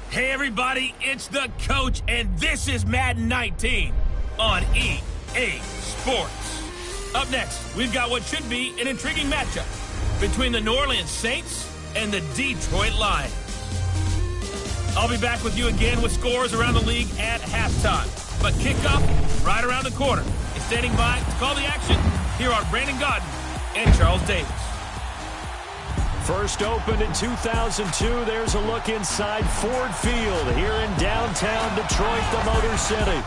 Hey everybody, it's the coach, and this is Madden 19 on EA Sports. Up next, we've got what should be an intriguing matchup between the New Orleans Saints and the Detroit Lions. I'll be back with you again with scores around the league at halftime. But kickoff right around the corner. And standing by to call the action, here are Brandon Gaudin and Charles Davis. First opened in 2002, there's a look inside Ford Field here in downtown Detroit, the Motor City.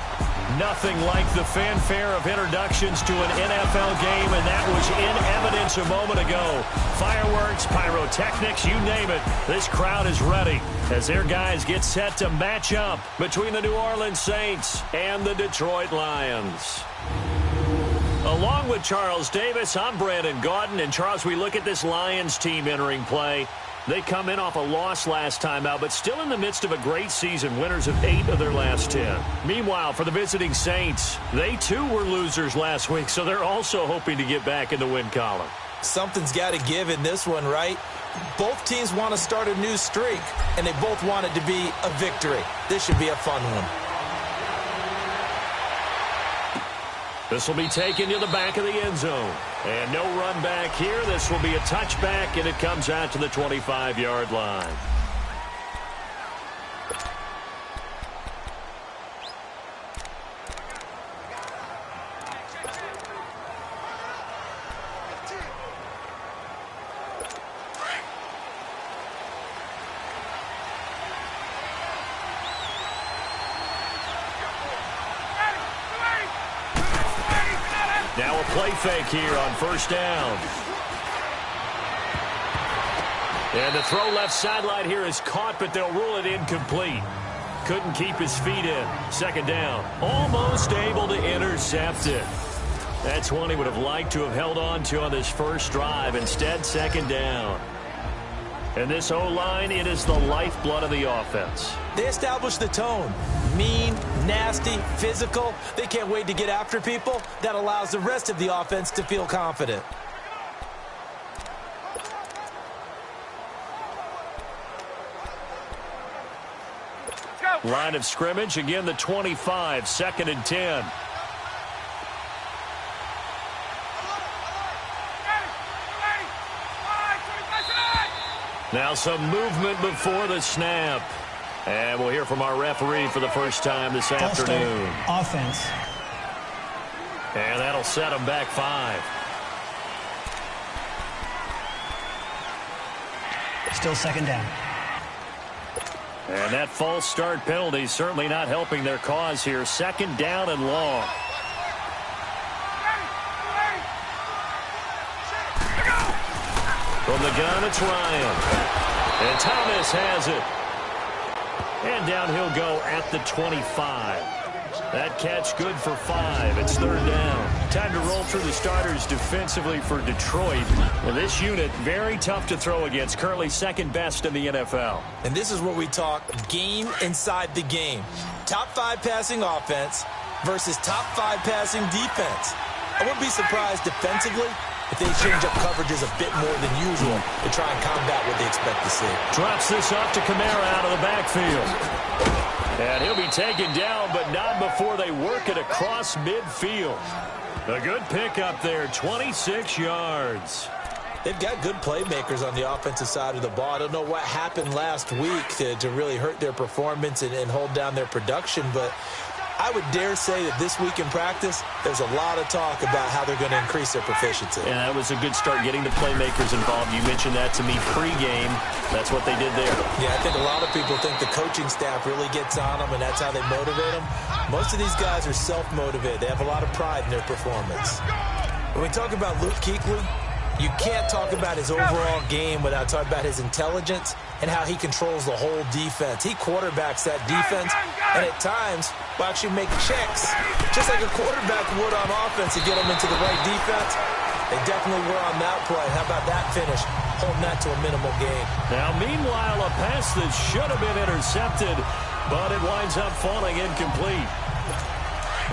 Nothing like the fanfare of introductions to an NFL game, and that was in evidence a moment ago. Fireworks, pyrotechnics, you name it. This crowd is ready as their guys get set to match up between the New Orleans Saints and the Detroit Lions. Along with Charles Davis, I'm Brandon Gaudin. And Charles, we look at this Lions team entering play. They come in off a loss last time out, but still in the midst of a great season, winners of 8 of their last 10. Meanwhile, for the visiting Saints, they too were losers last week, so they're also hoping to get back in the win column. Something's got to give in this one, right? Both teams want to start a new streak, and they both want it to be a victory. This should be a fun one. This will be taken to the back of the end zone. And no run back here. This will be a touchback, and it comes out to the 25-yard line. Now a play fake here on first down. And the throw left sideline here is caught, but they'll rule it incomplete. Couldn't keep his feet in. Second down. Almost able to intercept it. That's one he would have liked to have held on to on this first drive. Instead, second down. And this O-line, it is the lifeblood of the offense. They establish the tone. Mean, nasty, physical. They can't wait to get after people. That allows the rest of the offense to feel confident. Line of scrimmage, again the 25, 2nd and 10. Now some movement before the snap. And we'll hear from our referee for the first time this afternoon. Offense. And that'll set them back 5. Still second down. And that false start penalty certainly not helping their cause here. Second down and long. From the gun, it's Ryan. And Thomas has it. And down he'll go at the 25. That catch good for 5. It's third down. Time to roll through the starters defensively for Detroit. Well, this unit, very tough to throw against. Currently second best in the NFL. And this is where we talk game inside the game. Top 5 passing offense versus top 5 passing defense. I wouldn't be surprised defensively if they change up coverages a bit more than usual to try and combat what they expect to see. Drops this off to Kamara out of the backfield. And he'll be taken down, but not before they work it across midfield. A good pickup there, 26 yards. They've got good playmakers on the offensive side of the ball. I don't know what happened last week to really hurt their performance and hold down their production, but I would dare say that this week in practice, there's a lot of talk about how they're going to increase their proficiency. And that was a good start getting the playmakers involved. You mentioned that to me pregame. That's what they did there. Yeah, I think a lot of people think the coaching staff really gets on them, and that's how they motivate them. Most of these guys are self-motivated. They have a lot of pride in their performance. When we talk about Luke Kuechly, you can't talk about his overall game without talking about his intelligence and how he controls the whole defense. He quarterbacks that defense, and at times will actually make checks, just like a quarterback would on offense to get them into the right defense. They definitely were on that play. How about that finish, holding that to a minimal gain? Now, meanwhile, a pass that should have been intercepted, but it winds up falling incomplete.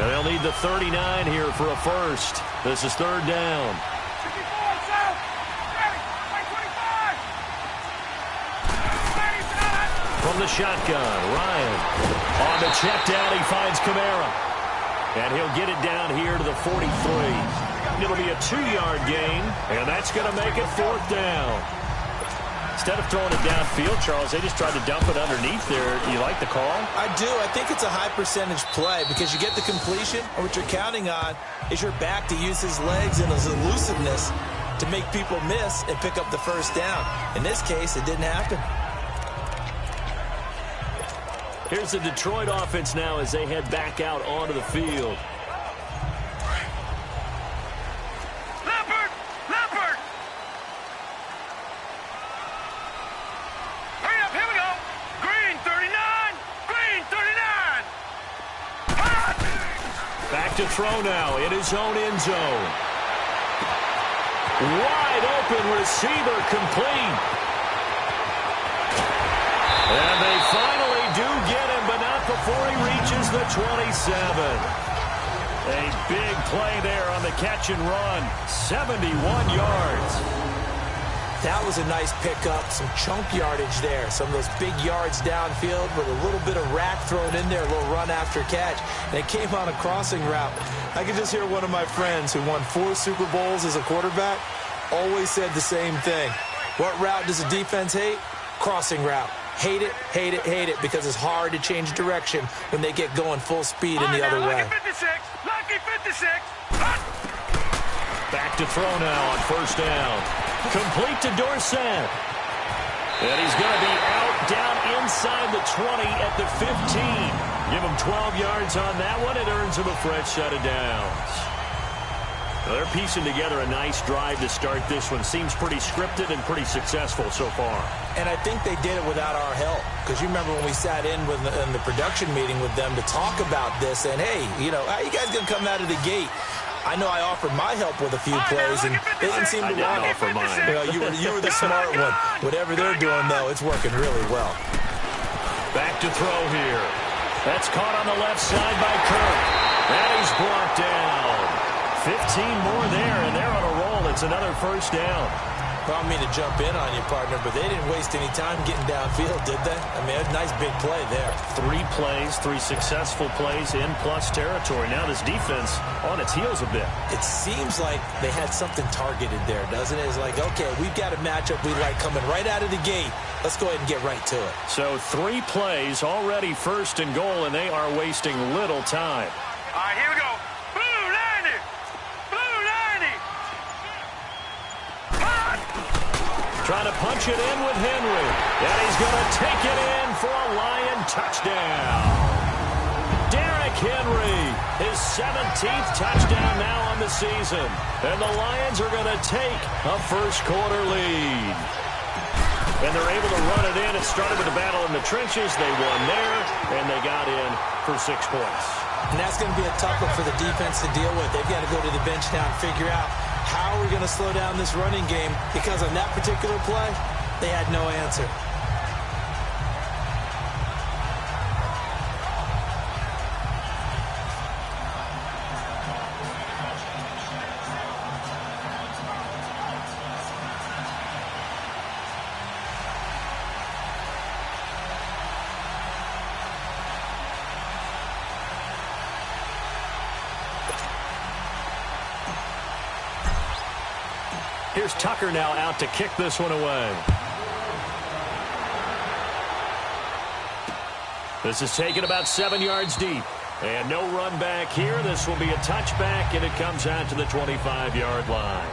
And they'll need the 39 here for a first. This is third down. From from the shotgun. Ryan on the check down. He finds Kamara. And he'll get it down here to the 43. It'll be a 2-yard gain, and that's going to make it 4th down. Instead of throwing it downfield, Charles, they just tried to dump it underneath there. You like the call? I do. I think it's a high-percentage play because you get the completion, and what you're counting on is your back to use his legs and his elusiveness to make people miss and pick up the first down. In this case, it didn't happen. Here's the Detroit offense now as they head back out onto the field. Leopard! Hurry up, here we go! Green 39! Green 39! Back to throw now in his own end zone. Wide open receiver complete. And they finally do get him, but not before he reaches the 27. A big play there on the catch and run. 71 yards. That was a nice pickup, some chunk yardage there. Some of those big yards downfield with a little bit of rack thrown in there, a little run after catch. And it came on a crossing route. I could just hear one of my friends who won 4 Super Bowls as a quarterback always said the same thing. What route does the defense hate? Crossing route. Hate it, hate it, hate it, because it's hard to change direction when they get going full speed in the other way. Lucky 56! Back to throw now on first down. Complete to Dorsett. And he's going to be out down inside the 20 at the 15. Give him 12 yards on that one. It earns him a fresh set of downs. They're piecing together a nice drive to start this one. Seems pretty scripted and pretty successful so far. And I think they did it without our help. Because you remember when we sat in the production meeting with them to talk about this. And, hey, you know, how you guys going to come out of the gate? I know I offered my help with a few plays, and they didn't seem to want it. For mine. You know, you were the smart one. Whatever they're doing, though, it's working really well. Back to throw here. That's caught on the left side by Kirk. And he's brought down. 15 more there, and they're on a roll. It's another first down. Well, I mean to jump in on you, partner, but they didn't waste any time getting downfield, did they? I mean, a nice big play there. 3 plays, 3 successful plays in plus territory. Now this defense on its heels a bit. It seems like they had something targeted there, doesn't it? It's like, okay, we've got a matchup we like coming right out of the gate. Let's go ahead and get right to it. So 3 plays, already first and goal, and they are wasting little time. All right, here we go. Blue 90! Blue 90! Trying to punch it in with Henry. And he's going to take it in for a Lion touchdown. Derrick Henry, his 17th touchdown now on the season. And the Lions are going to take a first-quarter lead. And they're able to run it in. It started with a battle in the trenches. They won there, and they got in for 6 points. And that's going to be a tough one for the defense to deal with. They've got to go to the bench now and figure out how are we going to slow down this running game, because on that particular play, they had no answer. Here's Tucker now out to kick this one away. This is taken about 7 yards deep. And no run back here. This will be a touchback, and it comes out to the 25-yard line.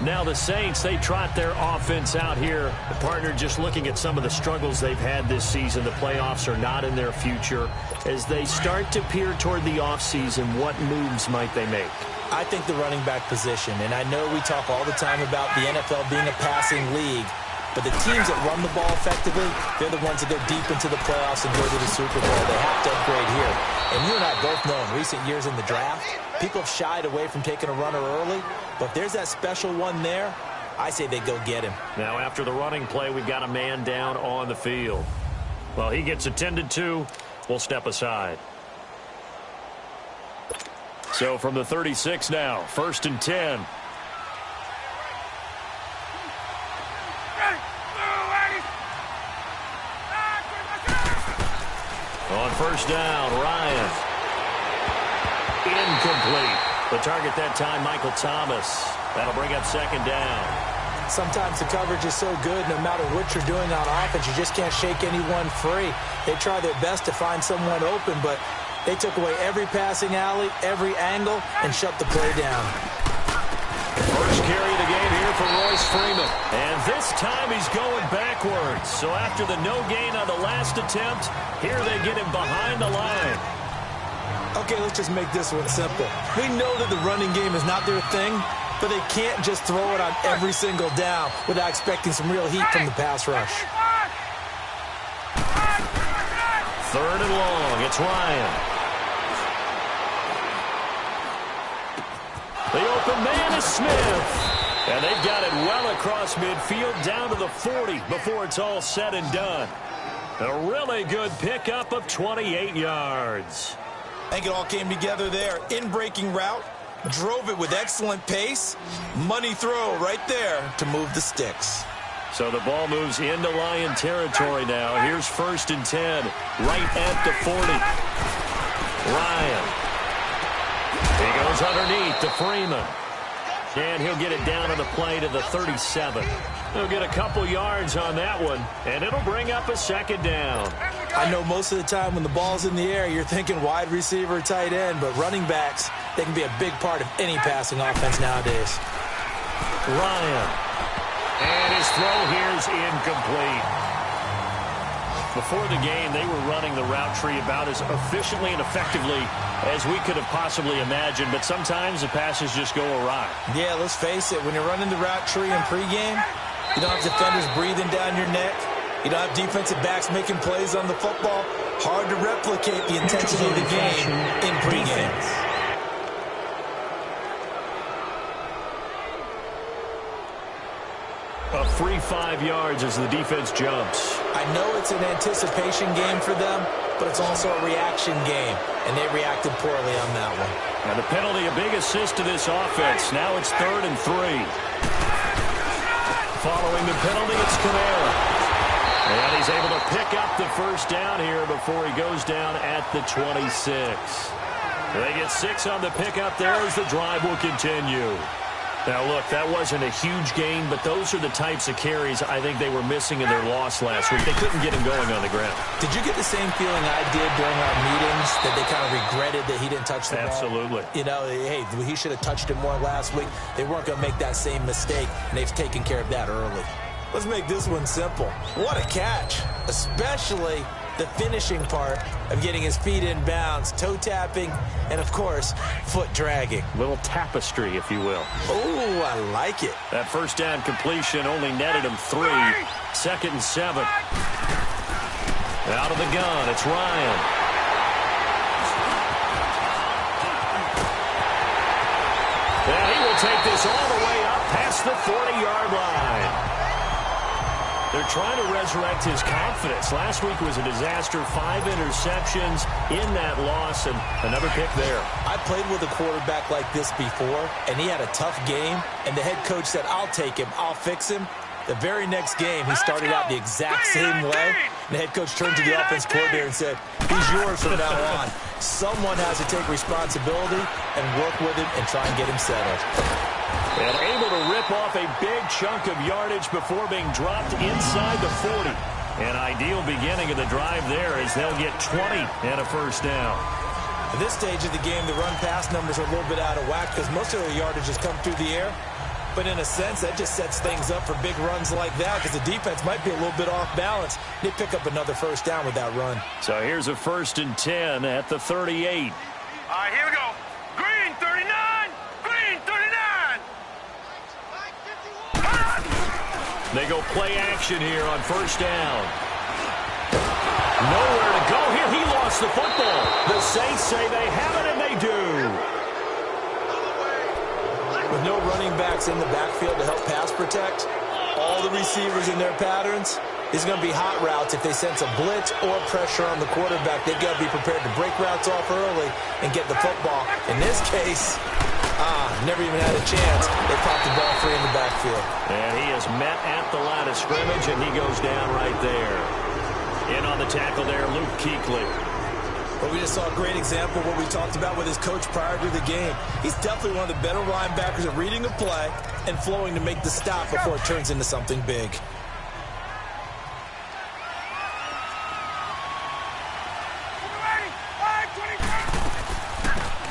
Now the Saints, they trot their offense out here. The partner just looking at some of the struggles they've had this season. The playoffs are not in their future. As they start to peer toward the offseason, what moves might they make? I think the running back position, and I know we talk all the time about the NFL being a passing league, but the teams that run the ball effectively, they're the ones that go deep into the playoffs and go to the Super Bowl. They have to upgrade here. And you and I both know in recent years in the draft, people have shied away from taking a runner early, but if there's that special one there, I say they go get him. Now after the running play, we've got a man down on the field. Well, he gets attended to. We'll step aside. So from the 36 now, 1st and 10. On first down, Ryan. Incomplete. The target that time, Michael Thomas. That'll bring up second down. Sometimes the coverage is so good, no matter what you're doing on offense, you just can't shake anyone free. They try their best to find someone open, but they took away every passing alley, every angle, and shut the play down. First carry of the game here for Royce Freeman. And this time he's going backwards. So after the no gain on the last attempt, here they get him behind the line. Okay, let's just make this one simple. We know that the running game is not their thing, but they can't just throw it on every single down without expecting some real heat from the pass rush. Third and long, it's Ryan. The open man is Smith. And they've got it well across midfield down to the 40 before it's all said and done. A really good pickup of 28 yards. I think it all came together there. In-breaking route, drove it with excellent pace. Money throw right there to move the sticks. So the ball moves into Lion territory now. Here's first and 10, right at the 40. Ryan. He goes underneath to Freeman. And he'll get it down on the play to the 37. He'll get a couple yards on that one, and it'll bring up a second down. I know most of the time when the ball's in the air, you're thinking wide receiver, tight end, but running backs, they can be a big part of any passing offense nowadays. Ryan. And his throw here is incomplete. Before the game, they were running the route tree about as efficiently and effectively as we could have possibly imagined, but sometimes the passes just go awry. Yeah, let's face it, when you're running the route tree in pregame, you don't have defenders breathing down your neck. You don't have defensive backs making plays on the football. Hard to replicate the intensity of the game in pregame. A free 5 yards as the defense jumps. I know it's an anticipation game for them, but it's also a reaction game, and they reacted poorly on that one. And the penalty, a big assist to this offense. Now it's 3rd and 3. Following the penalty, it's Kamara. And he's able to pick up the first down here before he goes down at the 26. They get 6 on the pickup there as the drive will continue. Now, look, that wasn't a huge gain, but those are the types of carries I think they were missing in their loss last week. They couldn't get him going on the ground. Did you get the same feeling I did during our meetings, that they kind of regretted that he didn't touch the ball? Absolutely. You know, hey, he should have touched it more last week. They weren't going to make that same mistake, and they've taken care of that early. Let's make this one simple. What a catch, especially the finishing part of getting his feet in bounds, toe tapping, and, of course, foot dragging. Little tapestry, if you will. Oh, I like it. That first down completion only netted him 3. 2nd and 7. Out of the gun, it's Ryan. And he will take this all the way up past the 40-yard line. They're trying to resurrect his confidence. Last week was a disaster. 5 interceptions in that loss, and another pick there. I played with a quarterback like this before, and he had a tough game, and the head coach said, I'll take him, I'll fix him. The very next game, he started out the exact same way. And the head coach turned to the offense coordinator and said, he's yours from now on. Someone has to take responsibility and work with him and try and get him settled. And able to rip off a big chunk of yardage before being dropped inside the 40. An ideal beginning of the drive there as they'll get 20 and a first down. At this stage of the game, the run-pass numbers are a little bit out of whack because most of the yardage has come through the air. But in a sense, that just sets things up for big runs like that because the defense might be a little bit off balance. They pick up another first down with that run. So here's a 1st and 10 at the 38. All right, here we go. Green 39. Green 39. They go play action here on first down. Nowhere to go here. He lost the football. The Saints say they have it, and they do. With no running backs in the backfield to help pass protect, all the receivers in their patterns, these are going to be hot routes. If they sense a blitz or pressure on the quarterback, they've got to be prepared to break routes off early and get the football. In this case, never even had a chance. They popped the ball free in the backfield. And he is met at the line of scrimmage, and he goes down right there. In on on the tackle there, Luke Kuechly. Well, we just saw a great example of what we talked about with his coach prior to the game. He's definitely one of the better linebackers at reading a play and flowing to make the stop before it turns into something big.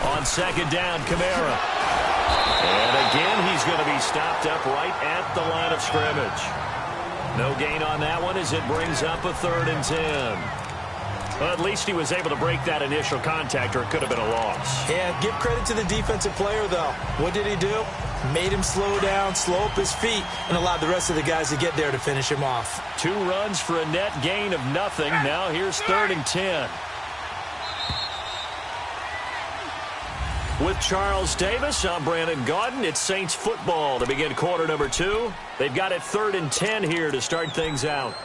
On second down, Kamara. And again, he's going to be stopped up right at the line of scrimmage. No gain on that one as it brings up a 3rd and 10. Well, at least he was able to break that initial contact, or it could have been a loss. Yeah, give credit to the defensive player, though. What did he do? Made him slow down, slow up his feet, and allowed the rest of the guys to get there to finish him off. 2 runs for a net gain of nothing. Now here's 3rd and 10. With Charles Davis, I'm Brandon Gaudin. It's Saints football to begin quarter number 2. They've got it 3rd and 10 here to start things out.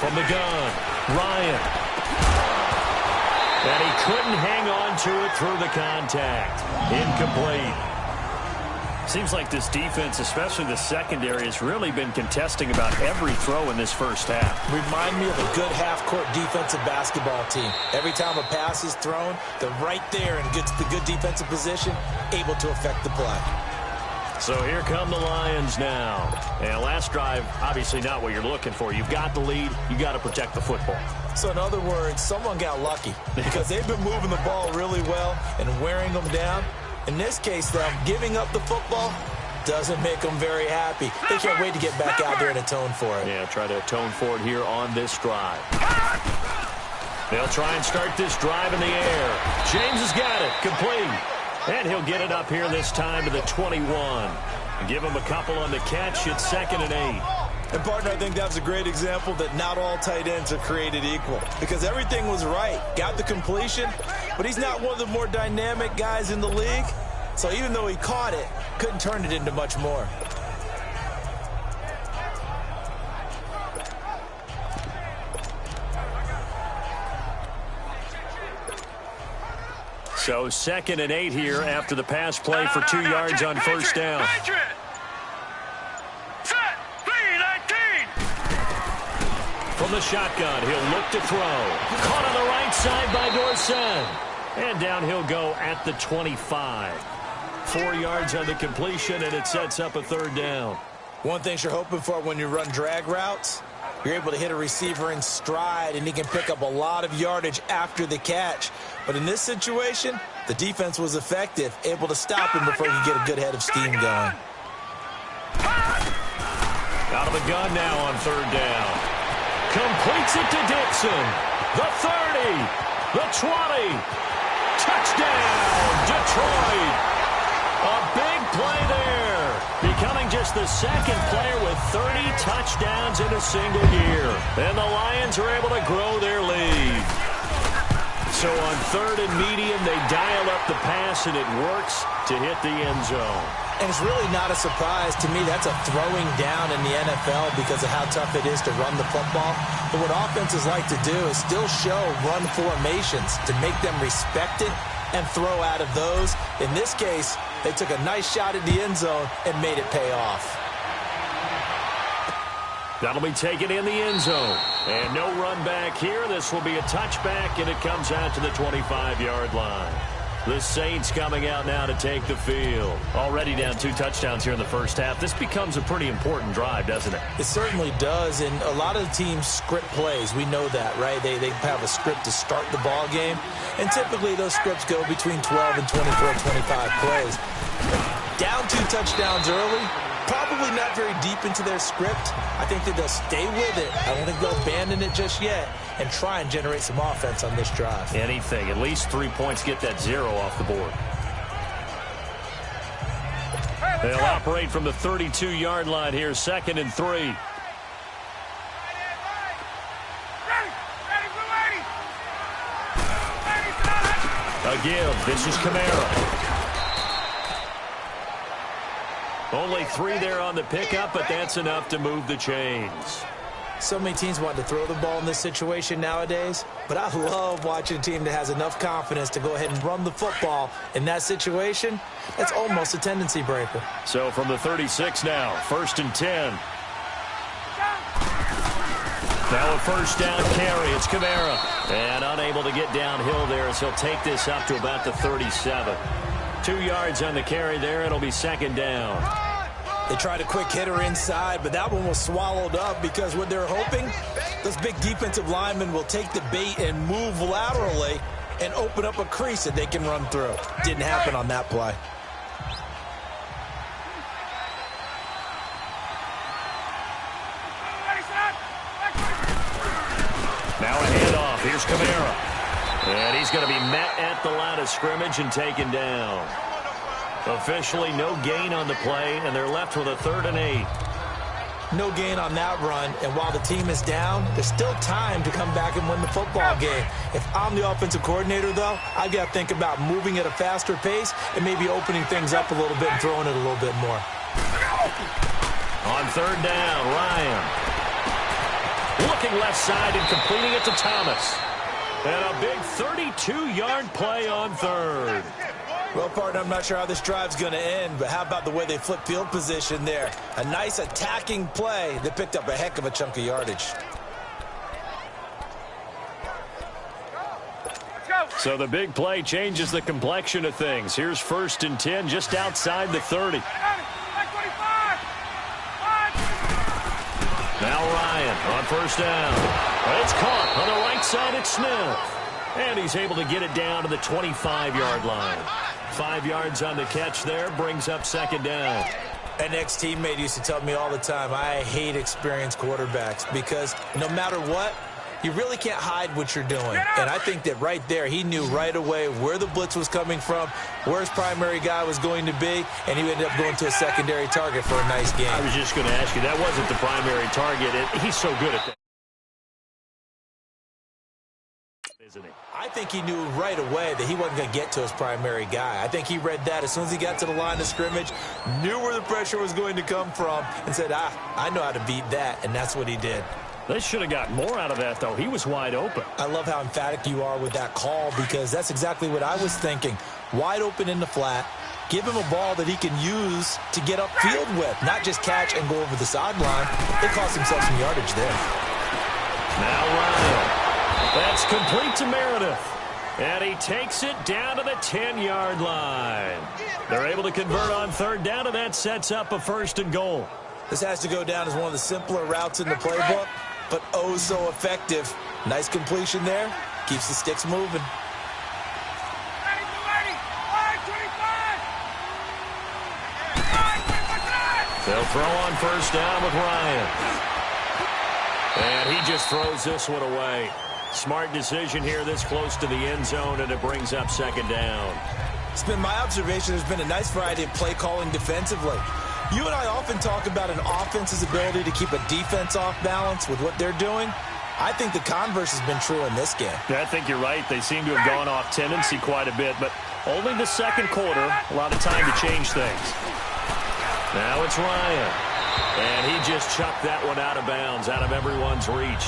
From the gun, Ryan. And he couldn't hang on to it through the contact. Incomplete. Seems like this defense, especially the secondary, has really been contesting about every throw in this first half. Remind me of a good half-court defensive basketball team. Every time a pass is thrown, they're right there and gets the good defensive position, able to affect the play. So here come the Lions now. And last drive, obviously not what you're looking for. You've got the lead. You got to protect the football. So in other words, someone got lucky because they've been moving the ball really well and wearing them down. In this case, though, giving up the football doesn't make them very happy. They can't wait to get back out there and atone for it. Yeah, try to atone for it here on this drive. They'll try and start this drive in the air. James has got it. Complete. And he'll get it up here this time to the 21. Give him a couple on the catch. It's 2nd and 8. And, partner, I think that's a great example that not all tight ends are created equal because everything was right. Got the completion, but he's not one of the more dynamic guys in the league. So even though he caught it, couldn't turn it into much more. So 2nd and 8 here after the pass play for 2 yards on first down. From the shotgun, he'll look to throw. Caught on the right side by Dorsett. And down he'll go at the 25. 4 yards on the completion, and it sets up a 3rd down. One thing you're hoping for when you run drag routes, you're able to hit a receiver in stride, and he can pick up a lot of yardage after the catch. But in this situation, the defense was effective, able to stop him before he could get a good head of steam going. Out of the gun now on 3rd down. Completes it to Dixon. The 30. The 20. Touchdown, Detroit. A big play there. Becoming just the 2nd player with 30 touchdowns in a single year. And the Lions are able to grow their lead. So on 3rd and medium, they dial up the pass, and it works to hit the end zone. And it's really not a surprise to me. That's a throwing down in the NFL because of how tough it is to run the football. But what offenses like to do is still show run formations to make them respect it and throw out of those. In this case, they took a nice shot at the end zone and made it pay off. That'll be taken in the end zone. And no run back here. This will be a touchback, and it comes out to the 25-yard line. The Saints coming out now to take the field. Already down 2 touchdowns here in the first half. This becomes a pretty important drive, doesn't it? It certainly does, and a lot of the teams script plays. We know that, right? They have a script to start the ball game, and typically those scripts go between 12 and 24, 25 plays. Down 2 touchdowns early, probably not very deep into their script. I think that they'll stay with it. I don't think they'll abandon it just yet and try and generate some offense on this drive. Anything. At least 3 points, get that 0 off the board. They'll operate from the 32-yard line here, 2nd and 3. Again, this is Kamara. Only 3 there on the pickup, but that's enough to move the chains. So many teams want to throw the ball in this situation nowadays, but I love watching a team that has enough confidence to go ahead and run the football in that situation. That's almost a tendency breaker. So from the 36 now, 1st and 10. Now a first down carry. It's Kamara. And unable to get downhill there as he'll take this up to about the 37. 2 yards on the carry there. It'll be 2nd down. They tried a quick hitter inside, but that one was swallowed up because what they're hoping, those big defensive linemen will take the bait and move laterally and open up a crease that they can run through. Didn't happen on that play. Now a handoff. Here's Kamara. And he's going to be met at the line of scrimmage and taken down. Officially no gain on the play, and they're left with a 3rd and 8. No gain on that run, and while the team is down, there's still time to come back and win the football game. If I'm the offensive coordinator, though, I've got to think about moving at a faster pace and maybe opening things up a little bit and throwing it a little bit more. On 3rd down, Ryan. Looking left side and completing it to Thomas. And a big 32-yard play on 3rd. Well, partner, I'm not sure how this drive's going to end, but how about the way they flip field position there? A nice attacking play that picked up a heck of a chunk of yardage. So the big play changes the complexion of things. Here's 1st and 10 just outside the 30. Now Ryan on 1st down. It's caught on the right side. It's Smith. And he's able to get it down to the 25-yard line. 5 yards on the catch there, brings up 2nd down. An ex-teammate used to tell me all the time, I hate experienced quarterbacks because no matter what, you really can't hide what you're doing. And I think that right there, he knew right away where the blitz was coming from, where his primary guy was going to be, and he ended up going to a secondary target for a nice game. I was just going to ask you, that wasn't the primary target. He's so good at that, isn't he? I think he knew right away that he wasn't going to get to his primary guy. I think he read that as soon as he got to the line of scrimmage, knew where the pressure was going to come from, and said, I know how to beat that, and that's what he did. They should have got more out of that, though. He was wide open. I love how emphatic you are with that call because that's exactly what I was thinking. Wide open in the flat. Give him a ball that he can use to get upfield with, not just catch and go over the sideline. They cost themselves some yardage there. Now Ryan. That's complete to Meredith. And he takes it down to the 10-yard line. They're able to convert on 3rd down, and that sets up a 1st and goal. This has to go down as one of the simpler routes in the playbook, but oh so effective. Nice completion there. Keeps the sticks moving. They'll throw on 1st down with Ryan. And he just throws this one away. Smart decision here this close to the end zone, and it brings up 2nd down. It's been my observation there's been a nice variety of play calling defensively. You and I often talk about an offense's ability to keep a defense off balance with what they're doing. I think the converse has been true in this game. Yeah, I think you're right. They seem to have gone off tendency quite a bit, but only the 2nd quarter, a lot of time to change things. Now it's Ryan. And he just chucked that one out of bounds, out of everyone's reach.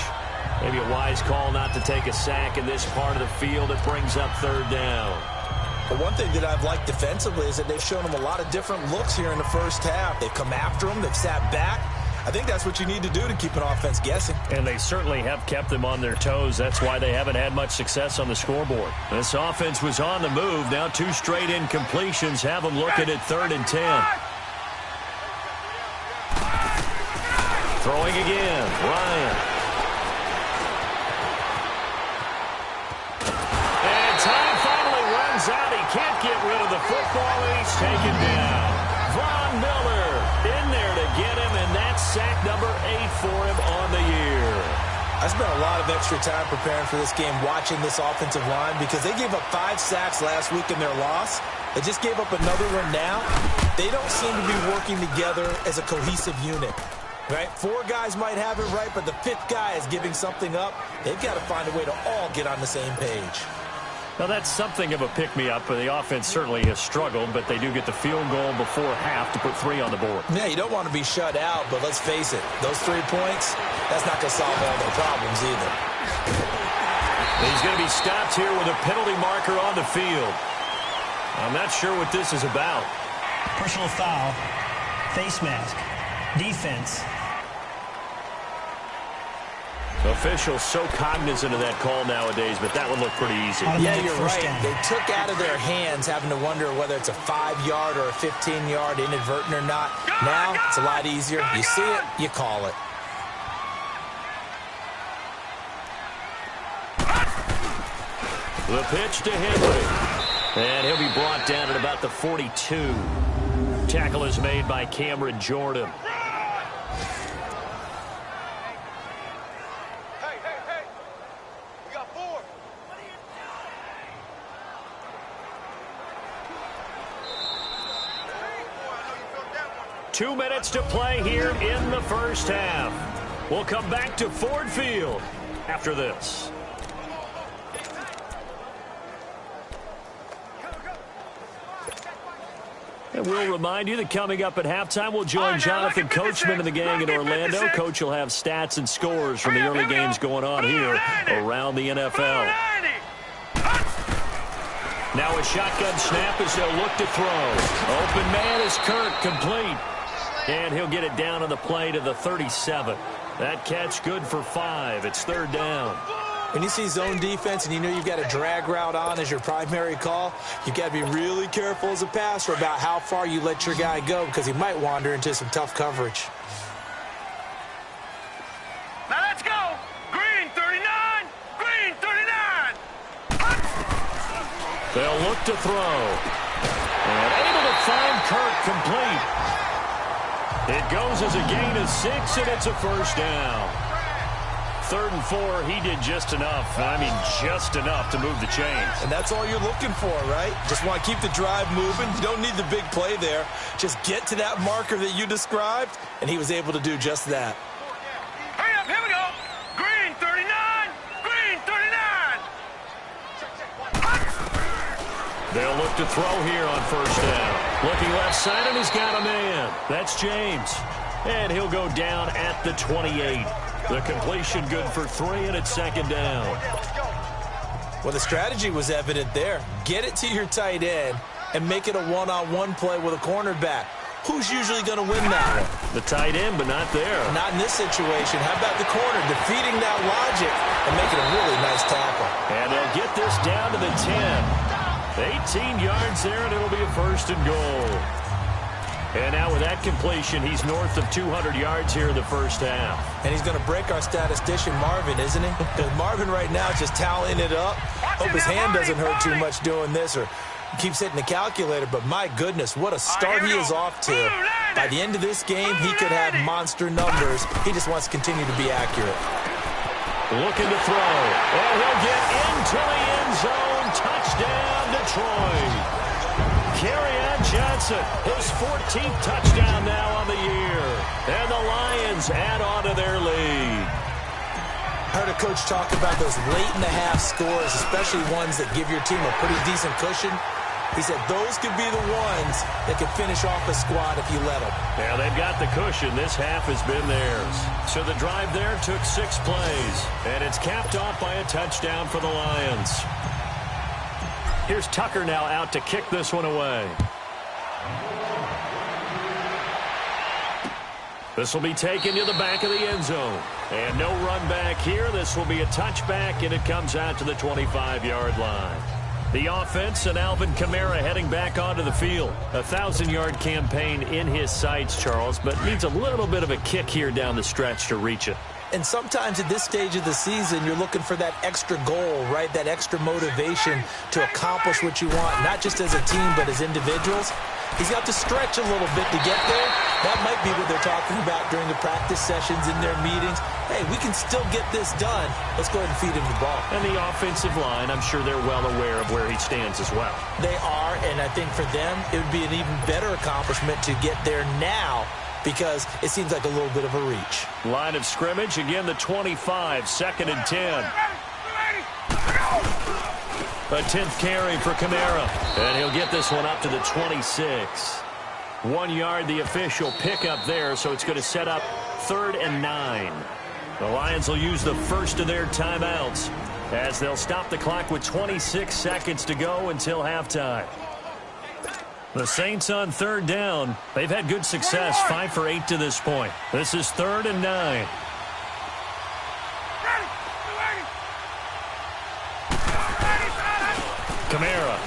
Maybe a wise call not to take a sack in this part of the field. It brings up 3rd down. But one thing that I've liked defensively is that they've shown them a lot of different looks here in the first half. They've come after them. They've sat back. I think that's what you need to do to keep an offense guessing. And they certainly have kept them on their toes. That's why they haven't had much success on the scoreboard. This offense was on the move. Now 2 straight incompletions have them looking at 3rd and 10. Throwing again, Ryan. And time finally runs out. He can't get rid of the football, and he's taken down. Von Miller in there to get him, and that's sack number 8 for him on the year. I spent a lot of extra time preparing for this game watching this offensive line because they gave up 5 sacks last week in their loss. They just gave up another one now. They don't seem to be working together as a cohesive unit. Right? 4 guys might have it right, but the 5th guy is giving something up. They've got to find a way to all get on the same page. Well, that's something of a pick-me-up. The offense certainly has struggled, but they do get the field goal before half to put 3 on the board. Yeah, you don't want to be shut out, but let's face it, those 3 points, that's not going to solve all their problems either. He's going to be stopped here with a penalty marker on the field. I'm not sure what this is about. Personal foul, face mask, defense. Officials so cognizant of that call nowadays, but that would look pretty easy. Yeah, you're right. They took out of their hands having to wonder whether it's a 5-yard or a 15-yard inadvertent or not. Now, it's a lot easier. You see it, you call it. The pitch to Henry. And he'll be brought down at about the 42. Tackle is made by Cameron Jordan. Hey. We got 4. 2 minutes to play here in the first half. We'll come back to Ford Field after this. And we'll remind you that coming up at halftime, we'll join Jonathan Coachman and the gang in Orlando. Coach will have stats and scores from the early games going on here around the NFL. Now a shotgun snap as they'll look to throw. Open man is Kirk, complete. And he'll get it down on the play to the 37. That catch good for 5. It's 3rd down. When you see zone defense and you know you've got a drag route on as your primary call, you've got to be really careful as a passer about how far you let your guy go because he might wander into some tough coverage. Now let's go. Green 39. Green 39. They'll look to throw. And able to find Kirk, complete. It goes as a gain of 6, and it's a 1st down. 3rd and 4, he did just enough. I mean, just enough to move the chains. And that's all you're looking for, right? Just want to keep the drive moving. You don't need the big play there. Just get to that marker that you described, and he was able to do just that. Hurry up, here we go. Green 39. Green 39. They'll look to throw here on 1st down. Looking left side, and he's got a man. That's James. And he'll go down at the 28. The completion good for 3, and it's 2nd down. Well, the strategy was evident there. Get it to your tight end and make it a one-on-one play with a cornerback. Who's usually going to win that one? The tight end, but not there. Not in this situation. How about the corner defeating that logic and making a really nice tackle? And they'll get this down to the 10. 18 yards there, and it'll be a 1st and goal. And now with that completion, he's north of 200 yards here in the first half. And he's going to break our statistician, Marvin, isn't he? Because Marvin right now is just tallying it up. Hope his hand doesn't hurt too much doing this or keeps hitting the calculator. But my goodness, what a start he is off to. By the end of this game, he could have monster numbers. He just wants to continue to be accurate. Looking to throw. And he'll get into the end zone. Touchdown, Detroit. Kerryon Johnson, his 14th touchdown now on the year. And the Lions add on to their lead. Heard a coach talk about those late-in-the-half scores, especially ones that give your team a pretty decent cushion. He said those could be the ones that could finish off a squad if you let them. Yeah, they've got the cushion. This half has been theirs. So the drive there took 6 plays. And it's capped off by a touchdown for the Lions. Here's Tucker now out to kick this one away. This will be taken to the back of the end zone. And no run back here. This will be a touchback, and it comes out to the 25-yard line. The offense and Alvin Kamara heading back onto the field. A 1,000-yard campaign in his sights, Charles, but needs a little bit of a kick here down the stretch to reach it. And sometimes at this stage of the season, you're looking for that extra goal, right? That extra motivation to accomplish what you want, not just as a team, but as individuals. He's got to stretch a little bit to get there. That might be what they're talking about during the practice sessions in their meetings. Hey, we can still get this done. Let's go ahead and feed him the ball. And the offensive line, I'm sure they're well aware of where he stands as well. They are, and I think for them, it would be an even better accomplishment to get there now, because it seems like a little bit of a reach. Line of scrimmage, again the 25, 2nd and 10. A 10th carry for Kamara. And he'll get this one up to the 26. 1 yard, the official pickup there, so it's going to set up 3rd and 9. The Lions will use the first of their timeouts as they'll stop the clock with 26 seconds to go until halftime. The Saints on 3rd down. They've had good success, 5 for 8 to this point. This is 3rd and 9. Kamara.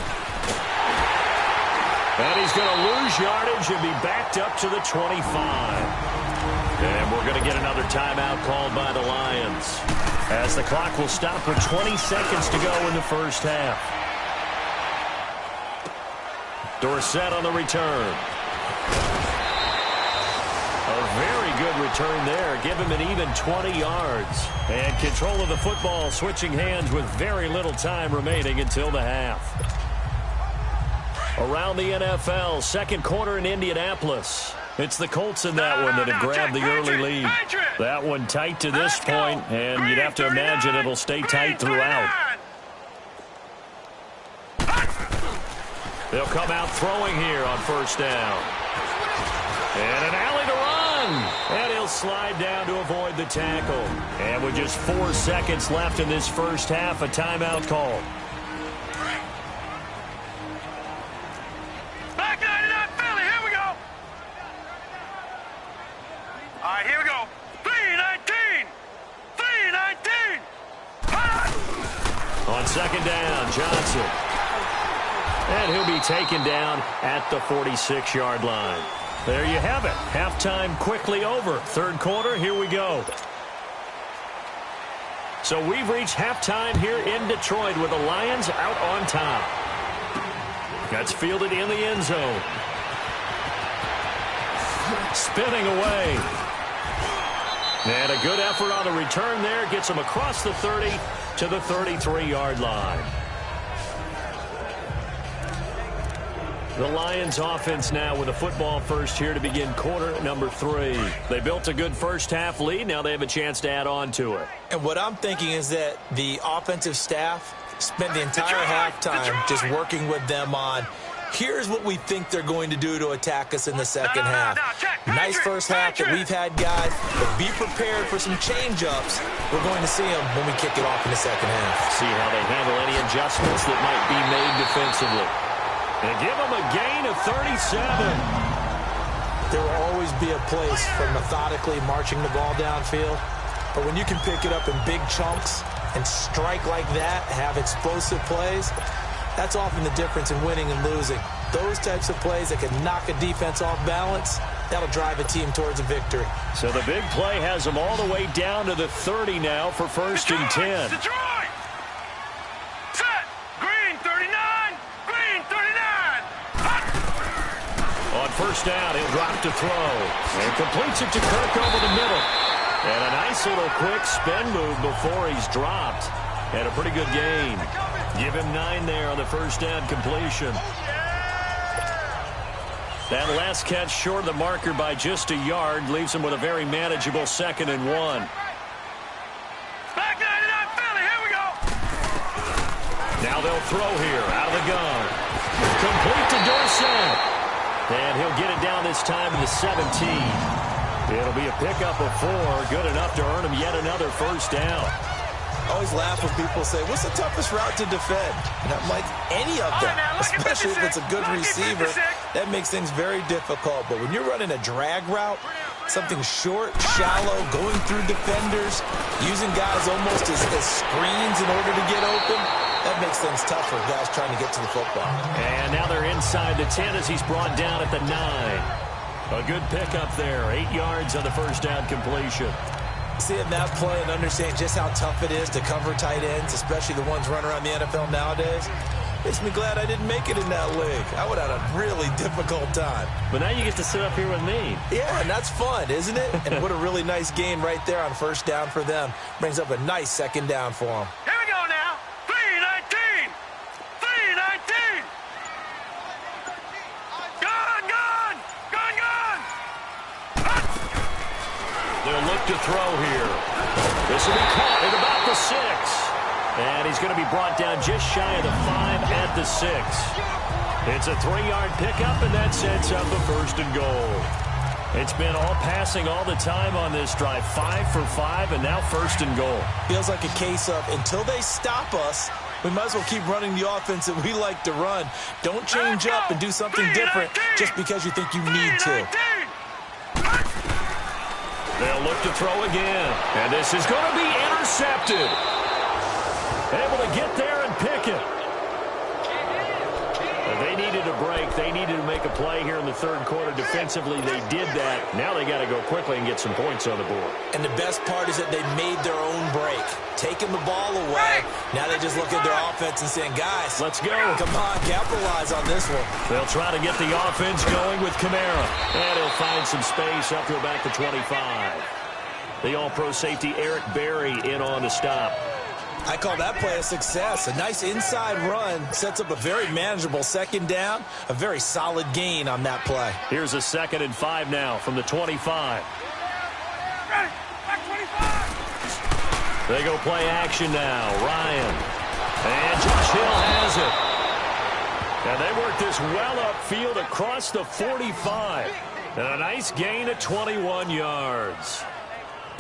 And he's going to lose yardage and be backed up to the 25. And we're going to get another timeout called by the Lions as the clock will stop with 20 seconds to go in the first half. Dorsett on the return. A very good return there. Give him an even 20 yards. And control of the football switching hands with very little time remaining until the half. Around the NFL, second quarter in Indianapolis. It's the Colts in that one that have grabbed the early lead. That one tight to this point, and you'd have to imagine it'll stay tight throughout. They'll come out throwing here on first down. And an alley to run. And he'll slide down to avoid the tackle. And with just 4 seconds left in this first half, a timeout call. Back 99 Philly, here we go. All right, here we go. 3-19. 3-19. On second down, Johnson. And he'll be taken down at the 46-yard line. There you have it. Halftime quickly over. Third quarter, here we go. So we've reached halftime here in Detroit with the Lions out on top. That's fielded in the end zone. Spinning away. And a good effort on the return there. Gets him across the 30 to the 33-yard line. The Lions offense now with a football first here to begin quarter number 3. They built a good first half lead. Now they have a chance to add on to it. And what I'm thinking is that the offensive staff spent the entire halftime just working with them on, here's what we think they're going to do to attack us in the second half. Nice first half that we've had, guys, but be prepared for some change-ups. We're going to see them when we kick it off in the second half. See how they handle any adjustments that might be made defensively. And give them a gain of 37. There will always be a place for methodically marching the ball downfield. But when you can pick it up in big chunks and strike like that, have explosive plays, that's often the difference in winning and losing. Those types of plays that can knock a defense off balance, that'll drive a team towards a victory. So the big play has them all the way down to the 30 now for first and 10. Detroit! Set! Green 39! Green 39! Hot! On first down, he'll drop to throw. And completes it to Kirk over the middle. And a nice little quick spin move before he's dropped. And a pretty good gain. Give him 9 there on the first down completion. That last catch short of the marker by just a yard leaves him with a very manageable 2nd and 1. Back 99 Philly, here we go! Now they'll throw here out of the gun. Complete to Dorsett. And he'll get it down this time to the 17. It'll be a pickup of 4, good enough to earn him yet another first down. I always laugh when people say, what's the toughest route to defend? And I'm like, any of them, especially if it's a good receiver. That makes things very difficult. But when you're running a drag route, something short, shallow, going through defenders, using guys almost as screens in order to get open, that makes things tough for guys trying to get to the football. And now they're inside the 10 as he's brought down at the 9. A good pickup there, 8 yards on the first down completion. Seeing that play and understand just how tough it is to cover tight ends, especially the ones running around the NFL nowadays, makes me glad I didn't make it in that league. I would have had a really difficult time. But now you get to sit up here with me. Yeah, and that's fun, isn't it? And what a really nice gain right there on first down for them. Brings up a nice 2nd down for them. Here we go now. 3-19. 3-19. Gone, gone. Gone, gone. Hot! They'll look to throw here. This will be caught at about the 6. And he's going to be brought down just shy of the 5 at the 6. It's a 3-yard pickup, and that sets up a 1st and goal. It's been all passing all the time on this drive. 5 for 5, and now 1st and goal. Feels like a case of until they stop us, we might as well keep running the offense that we like to run. Don't change up and do something different just because you think you need to. They'll look to throw again. And this is going to be intercepted. Able to get there and pick it. They needed a break. They needed to make a play here in the 3rd quarter. Defensively, they did that. Now they got to go quickly and get some points on the board. And the best part is that they made their own break. Taking the ball away. Now they just look at their offense and saying, guys, let's go. Come on, capitalize on this one. They'll try to get the offense going with Kamara. And he'll find some space up to about the 25. The all-pro safety Eric Berry in on the stop. I call that play a success. A nice inside run sets up a very manageable 2nd down. A very solid gain on that play. Here's a 2nd and 5 now from the 25. They go play action now. Ryan. And Josh Hill has it. And they work this well upfield across the 45. And a nice gain of 21 yards.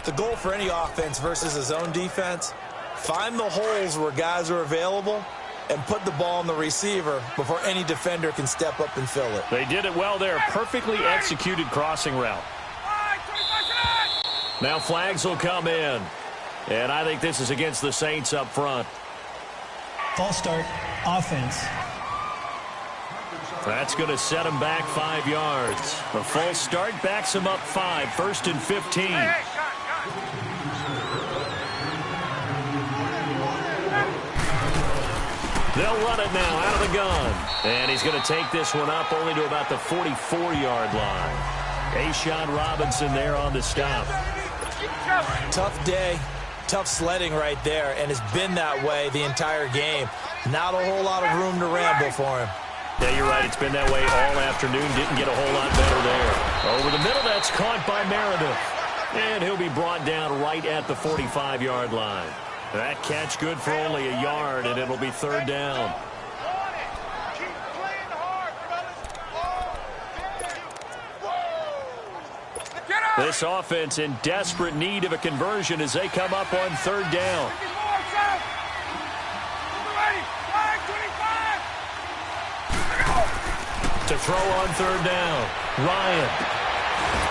The goal for any offense versus a zone defense, find the holes where guys are available and put the ball on the receiver before any defender can step up and fill it. They did it well there. Perfectly executed crossing route. Now flags will come in. And I think this is against the Saints up front. False start, offense. That's going to set him back 5 yards. A false start backs him up 5. 1st and 15. They'll run it now out of the gun. And he's going to take this one up only to about the 44-yard line. A'Shawn Robinson there on the stop. Tough day. Tough sledding right there, and it's been that way the entire game. Not a whole lot of room to ramble for him. Yeah, you're right. It's been that way all afternoon. Didn't get a whole lot better there. Over the middle, that's caught by Meredith. And he'll be brought down right at the 45-yard line. That catch good for only a yard, and it'll be 3rd down. This offense in desperate need of a conversion as they come up on 3rd down. To throw on 3rd down, Ryan.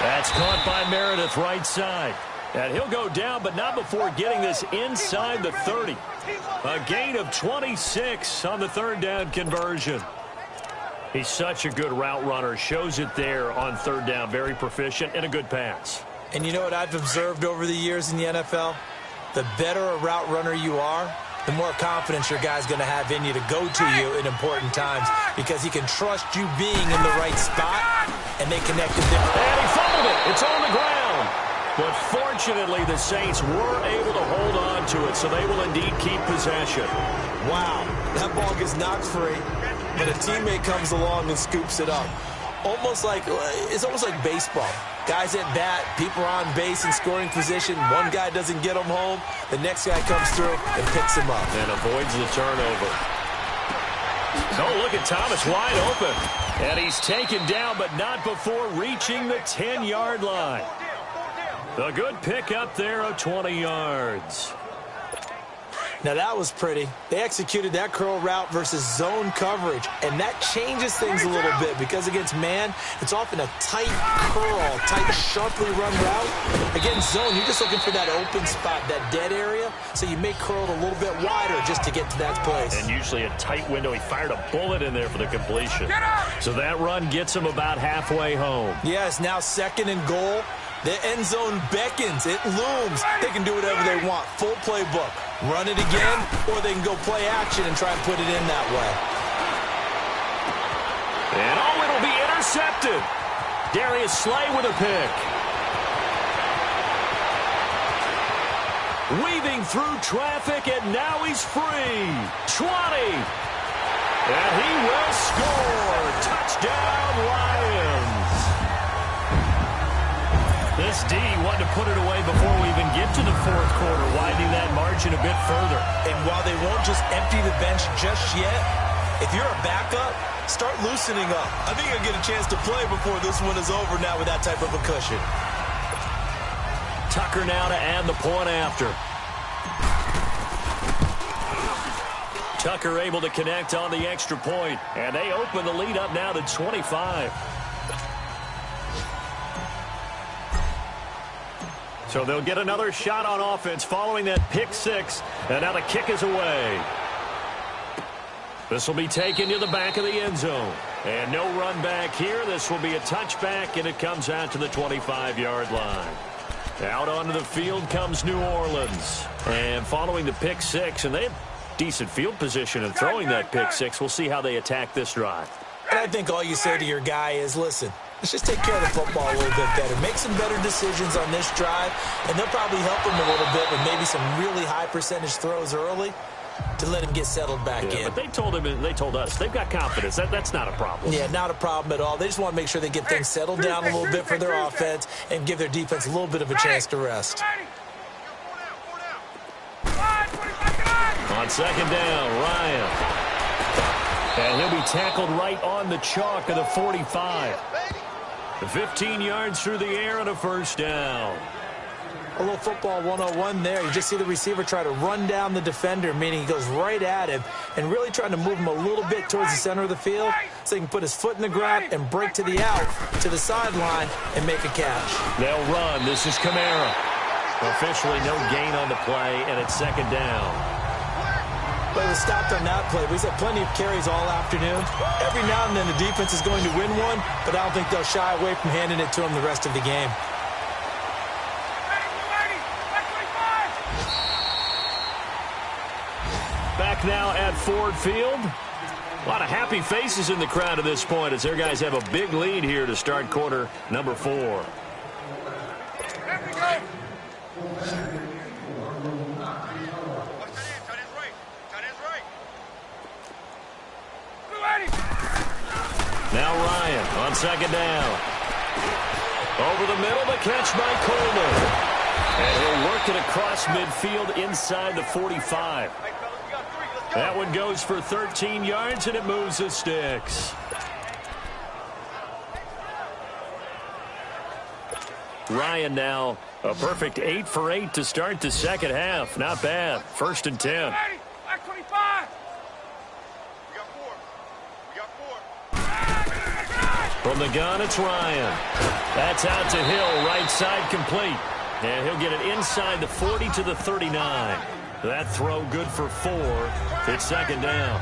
That's caught by Meredith right side. And he'll go down, but not before getting this inside the 30. A gain of 26 on the 3rd down conversion. He's such a good route runner. Shows it there on 3rd down. Very proficient and a good pass. And you know what I've observed over the years in the NFL? The better a route runner you are, the more confidence your guy's going to have in you to go to you in important times because he can trust you being in the right spot, and they connect the different. And he fumbled it. It's on the ground. But fortunately, the Saints were able to hold on to it, so they will indeed keep possession. Wow, that ball gets knocked free, but a teammate comes along and scoops it up. It's almost like baseball. Guys at bat, people are on base in scoring position. One guy doesn't get him home. The next guy comes through and picks him up. And avoids the turnover. Oh, look at Thomas wide open. And he's taken down, but not before reaching the 10-yard line. A good pickup there of 20 yards. Now that was pretty. They executed that curl route versus zone coverage, and that changes things a little bit because against man, it's often a tight curl, tight, sharply run route. Against zone, you're just looking for that open spot, that dead area, so you may curl it a little bit wider just to get to that place. And usually a tight window. He fired a bullet in there for the completion. So that run gets him about halfway home. Yeah, it's now 2nd and goal. The end zone beckons. It looms. They can do whatever they want. Full playbook. Run it again, or they can go play action and try and put it in that way. And it'll be intercepted. Darius Slay with a pick. Weaving through traffic, and now he's free. 20. And he will score. Touchdown, Lions. The This D wanted to put it away before we even get to the fourth quarter, widening that margin a bit further. And while they won't just empty the bench just yet, if you're a backup, start loosening up. I think you'll get a chance to play before this one is over now with that type of a cushion. Tucker now to add the point after. Tucker able to connect on the extra point, and they open the lead up now to 25. So they'll get another shot on offense following that pick six, and now the kick is away. This will be taken to the back of the end zone. And no run back here. This will be a touchback, and it comes out to the 25-yard line. Out onto the field comes New Orleans. And following the pick six, and they have decent field position in throwing that pick six. We'll see how they attack this drive. And I think all you say to your guy is, listen, let's just take care of the football a little bit better. Make some better decisions on this drive, and they'll probably help him a little bit with maybe some really high percentage throws early to let him get settled back in. But they told us they've got confidence. That's not a problem. Yeah, not a problem at all. They just want to make sure they get things settled down a little bit for their offense and give their defense a little bit of a chance to rest. On second down, Ryan. And he'll be tackled right on the chalk of the 45. 15 yards through the air and a first down. A little football 101 there. You just see the receiver try to run down the defender, meaning he goes right at him and really trying to move him a little bit towards the center of the field so he can put his foot in the ground and break to the out, to the sideline, and make a catch. They'll run. This is Kamara. Officially no gain on the play, and it's second down. But it was stopped on that play. We've had plenty of carries all afternoon. Every now and then the defense is going to win one, but I don't think they'll shy away from handing it to him the rest of the game. Back now at Ford Field. A lot of happy faces in the crowd at this point as their guys have a big lead here to start quarter number 4. Now Ryan on second down. Over the middle, the catch by Coleman. And he'll work it across midfield inside the 45. That one goes for 13 yards, and it moves the sticks. Ryan now a perfect 8 for 8 to start the second half. Not bad. First and 10. From the gun, it's Ryan. That's out to Hill, right side complete. And he'll get it inside the 40 to the 39. That throw good for 4. It's second down.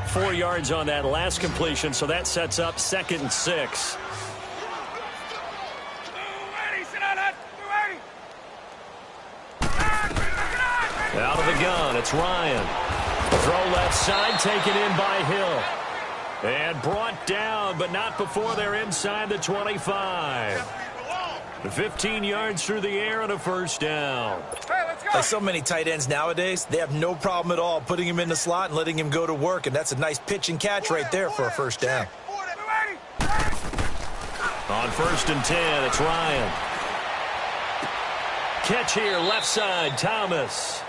4 yards on that last completion, so that sets up second and 6. Out of the gun, it's Ryan. Throw left side, taken in by Hill. And brought down, but not before they're inside the 25. 15 yards through the air and a first down. Like so many tight ends nowadays, they have no problem at all putting him in the slot and letting him go to work, and that's a nice pitch and catch right there for a first down. On first and 10, it's Ryan. Catch here, left side, Thomas.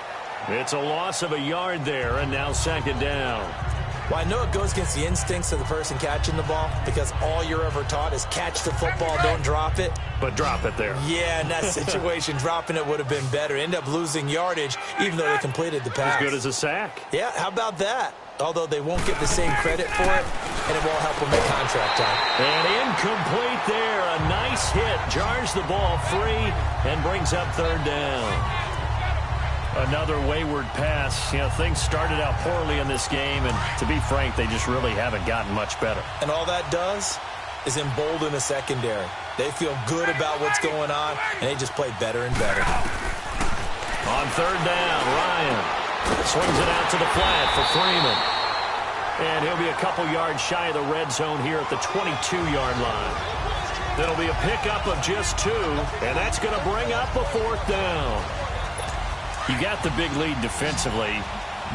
It's a loss of a yard there, and now second down. Well, I know it goes against the instincts of the person catching the ball because all you're ever taught is catch the football, don't drop it. But drop it there. Yeah, in that situation, dropping it would have been better. End up losing yardage, even though they completed the pass. As good as a sack. Yeah, how about that? Although they won't get the same credit for it, and it won't help them make contract time. And incomplete there. A nice hit. Jars the ball free and brings up third down. Another wayward pass. You know, things started out poorly in this game, and to be frank, they just really haven't gotten much better. And all that does is embolden the secondary. They feel good about what's going on, and they just play better and better. On third down, Ryan swings it out to the flat for Freeman. And he'll be a couple yards shy of the red zone here at the 22-yard line. That'll be a pickup of just 2, and that's going to bring up a fourth down. You got the big lead defensively.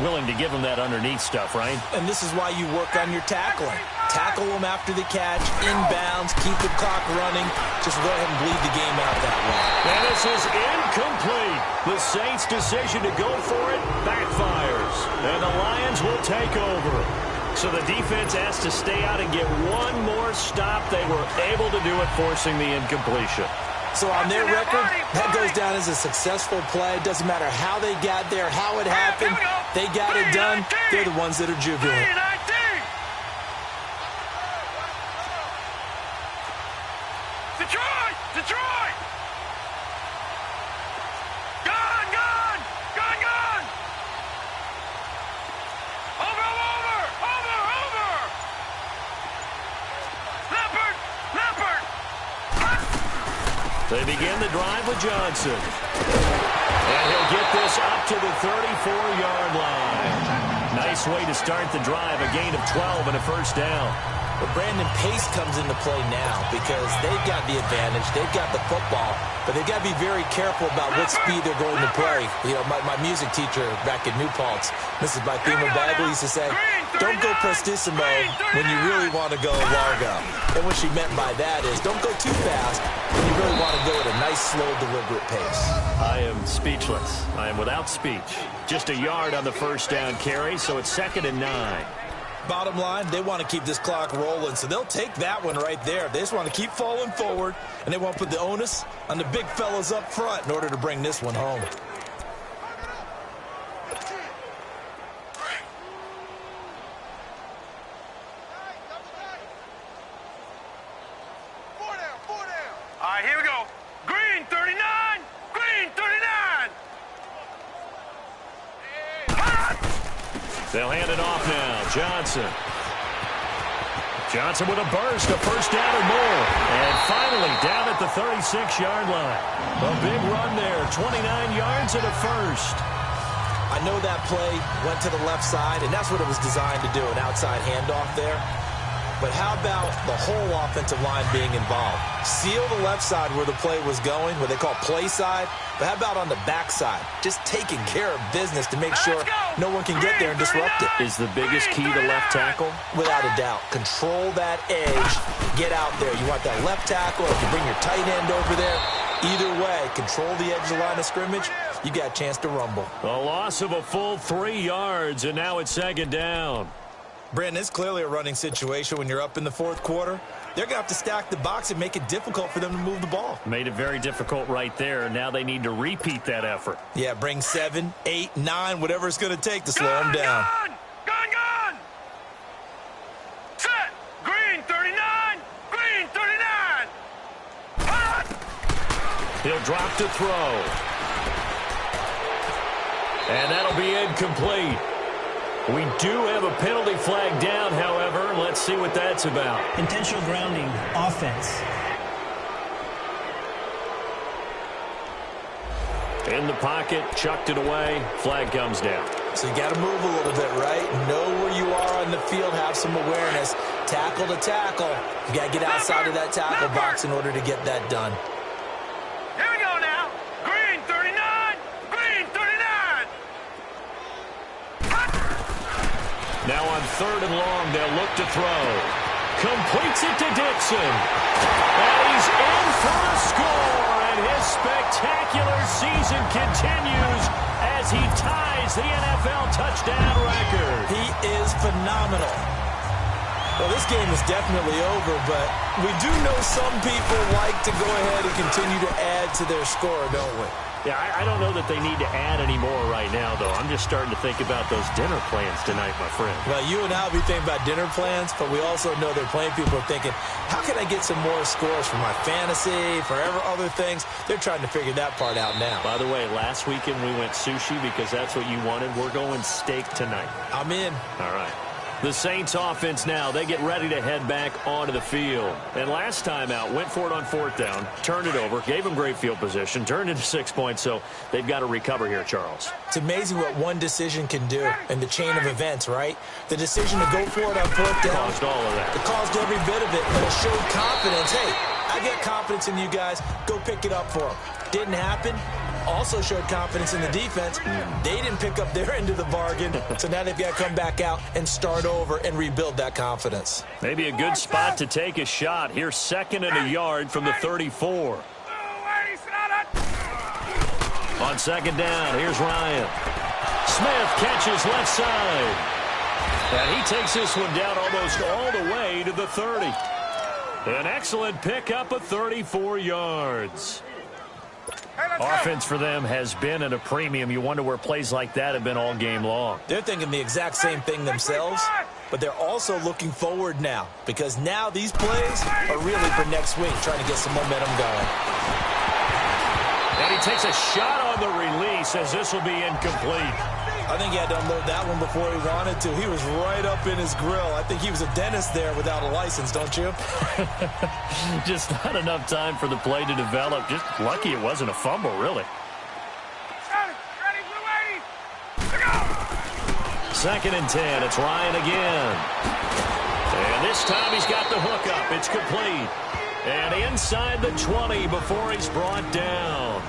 willing to give them that underneath stuff, right? And this is why you work on your tackling. Tackle them after the catch, inbounds, keep the clock running. Just go ahead and bleed the game out that way. And this is incomplete. The Saints' decision to go for it backfires. And the Lions will take over. So the defense has to stay out and get one more stop. They were able to do it, forcing the incompletion. So on their record, that goes down as a successful play. It doesn't matter how they got there, how it happened. They got it done. They're the ones that are jubilant. Detroit! Gone! Over! Leopard! They begin the drive with Johnson. And he'll get this up to the 34-yard line. Nice way to start the drive, a gain of 12 and a first down. But Brandon, pace comes into play now because they've got the advantage. They've got the football, but they've got to be very careful about what speed they're going to play. You know, my music teacher back in New Paltz, Mrs. Bythema Bagley, used to say, don't go prestissimo when you really want to go largo. And what she meant by that is don't go too fast when you really want to go at a nice, slow, deliberate pace. I am speechless. I am without speech. Just a yard on the first down carry, so it's 2nd and 9. Bottom line, they want to keep this clock rolling, so they'll take that one right there. They just want to keep falling forward, and they want to put the onus on the big fellas up front in order to bring this one home. All right, here we go. Green 39! Green 39! They'll hand it off now. Johnson with a burst, a first down or more. And finally down at the 36-yard line. A big run there, 29 yards and a first. I know that play went to the left side, and that's what it was designed to do, an outside handoff there. But how about the whole offensive line being involved? Seal the left side where the play was going, what they call play side. But how about on the back side? Just taking care of business to make sure no one can get there and disrupt it. Is the biggest key to left tackle? Without a doubt. Control that edge. Get out there. You want that left tackle, or if you bring your tight end over there. Either way, control the edge of the line of scrimmage. You got a chance to rumble. A loss of a full 3 yards, and now it's 2nd down. Brandon, it's clearly a running situation when you're up in the fourth quarter. They're going to have to stack the box and make it difficult for them to move the ball. Made it very difficult right there. Now they need to repeat that effort. Yeah, bring 7, 8, 9, whatever it's going to take to slow them down. Gone! Set! Green 39! Green 39! He'll drop to throw. And that'll be incomplete. We do have a penalty flag down, however. Let's see what that's about. Intentional grounding, offense. In the pocket, chucked it away, flag comes down. So you got to move a little bit, right? Know where you are on the field, have some awareness. Tackle to tackle. You got to get outside of that tackle box in order to get that done. Here we go now. Green 39! Green 39! Now on 3rd and long, they'll look to throw. Completes it to Dixon. And he's in for a score. And his spectacular season continues as he ties the NFL touchdown record. He is phenomenal. Well, this game is definitely over, but we do know some people like to go ahead and continue to add to their score, don't we? Yeah, I don't know that they need to add any more right now, though. I'm just starting to think about those dinner plans tonight, my friend. Well, you and I will be thinking about dinner plans, but we also know that plenty of people are thinking, how can I get some more scores for my fantasy, for other things? They're trying to figure that part out now. By the way, last weekend we went sushi because that's what you wanted. We're going steak tonight. I'm in. All right. The Saints offense now, they get ready to head back onto the field. And last time out, went for it on 4th down, turned it over, gave them great field position, turned into 6 points, so they've got to recover here, Charles. It's amazing what one decision can do in the chain of events, right? The decision to go for it on 4th down. Caused all of that. It caused every bit of it, but it showed confidence. Hey, I get confidence in you guys. Go pick it up for them. Didn't happen. also showed confidence in the defense. They didn't pick up their end of the bargain, so now they've got to come back out and start over and rebuild that confidence. Maybe a good spot to take a shot. Here's 2nd and a yard from the 34. On 2nd down, here's Ryan. Smith catches left side. And he takes this one down almost all the way to the 30. An excellent pickup of 34 yards. Offense for them has been at a premium. You wonder where plays like that have been all game long. They're thinking the exact same thing themselves, but they're also looking forward now because now these plays are really for next week, trying to get some momentum going. And he takes a shot on the release as this will be incomplete. I think he had to unload that one before he wanted to. He was right up in his grill. I think he was a dentist there without a license, don't you? Just not enough time for the play to develop. Just lucky it wasn't a fumble, really. 2nd and 10. It's Ryan again. And this time he's got the hook up. It's complete. And inside the 20 before he's brought down.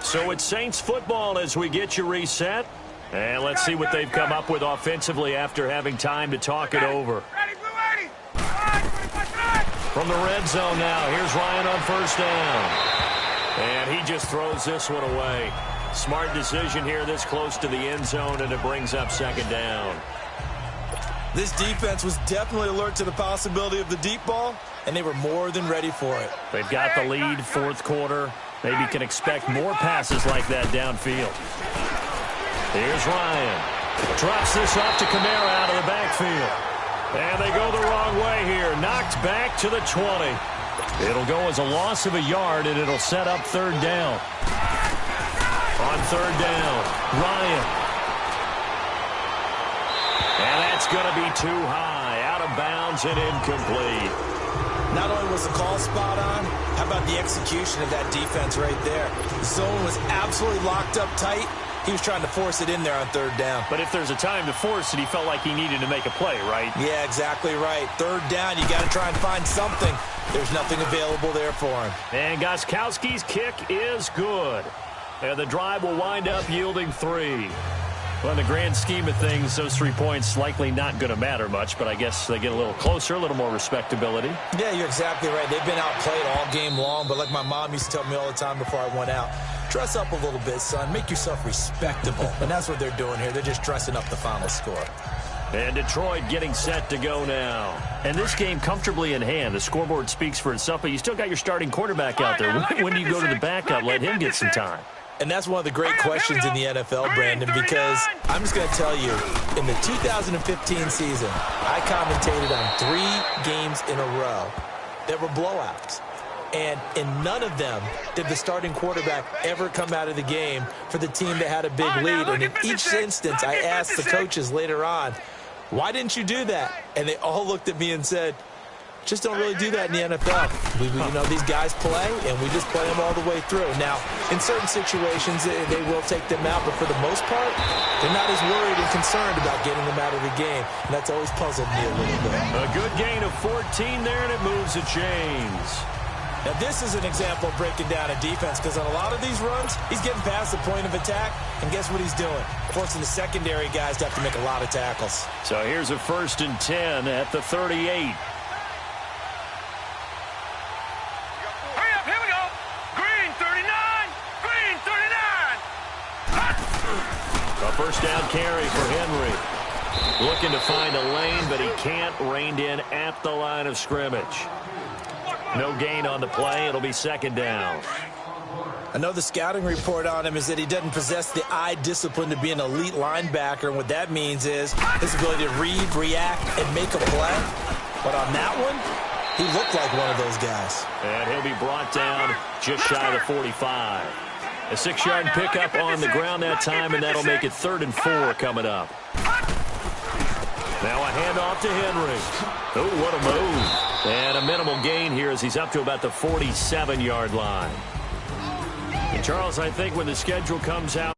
So it's Saints football as we get you reset. And let's see what they've come up with offensively after having time to talk it over. From the red zone now, here's Ryan on 1st down. And he just throws this one away. Smart decision here this close to the end zone, and it brings up 2nd down. This defense was definitely alert to the possibility of the deep ball, and they were more than ready for it. They've got the lead, 4th quarter. Maybe can expect more passes like that downfield. Here's Ryan. Drops this off to Kamara out of the backfield. And they go the wrong way here. Knocked back to the 20. It'll go as a loss of a yard, and it'll set up 3rd down. On 3rd down, Ryan. And that's going to be too high. Out of bounds and incomplete. Not only was the call spot on, how about the execution of that defense right there? The zone was absolutely locked up tight. He was trying to force it in there on 3rd down. But if there's a time to force it, he felt like he needed to make a play, right? Yeah, exactly right. 3rd down, you got to try and find something. There's nothing available there for him. And Gostkowski's kick is good. And the drive will wind up yielding 3. Well, in the grand scheme of things, those 3 points likely not going to matter much, but I guess they get a little closer, a little more respectability. Yeah, you're exactly right. They've been outplayed all game long, but like my mom used to tell me all the time before I went out, dress up a little bit, son. Make yourself respectable. And that's what they're doing here. They're just dressing up the final score. And Detroit getting set to go now. And this game comfortably in hand. The scoreboard speaks for itself, but you still got your starting quarterback out there. When do you go to the backup? Let him get some time. And that's one of the great questions in the NFL, Brandon, because I'm just going to tell you, in the 2015 season, I commentated on 3 games in a row that were blowouts. And in none of them did the starting quarterback ever come out of the game for the team that had a big lead. And in each instance, I asked the coaches later on, why didn't you do that? And they all looked at me and said, just don't really do that in the NFL. You know, these guys play, and we just play them all the way through. Now, in certain situations, they will take them out, but for the most part, they're not as worried and concerned about getting them out of the game, and that's always puzzled me a little bit. A good gain of 14 there, and it moves the chains. Now, this is an example of breaking down a defense, because on a lot of these runs, he's getting past the point of attack, and guess what he's doing? Forcing the secondary guys to have to make a lot of tackles. So here's a 1st and 10 at the 38. First down carry for Henry. Looking to find a lane, but he can't. Reined in at the line of scrimmage. No gain on the play. It'll be 2nd down. I know the scouting report on him is that he doesn't possess the eye discipline to be an elite linebacker. And what that means is his ability to read, react, and make a play. But on that one, he looked like one of those guys. And he'll be brought down just shy of the 45. A 6-yard pickup on the ground that time, and that'll make it 3rd and 4 coming up. Now a handoff to Henry. Oh, what a move. And a minimal gain here as he's up to about the 47-yard line. And Charles, I think when the schedule comes out,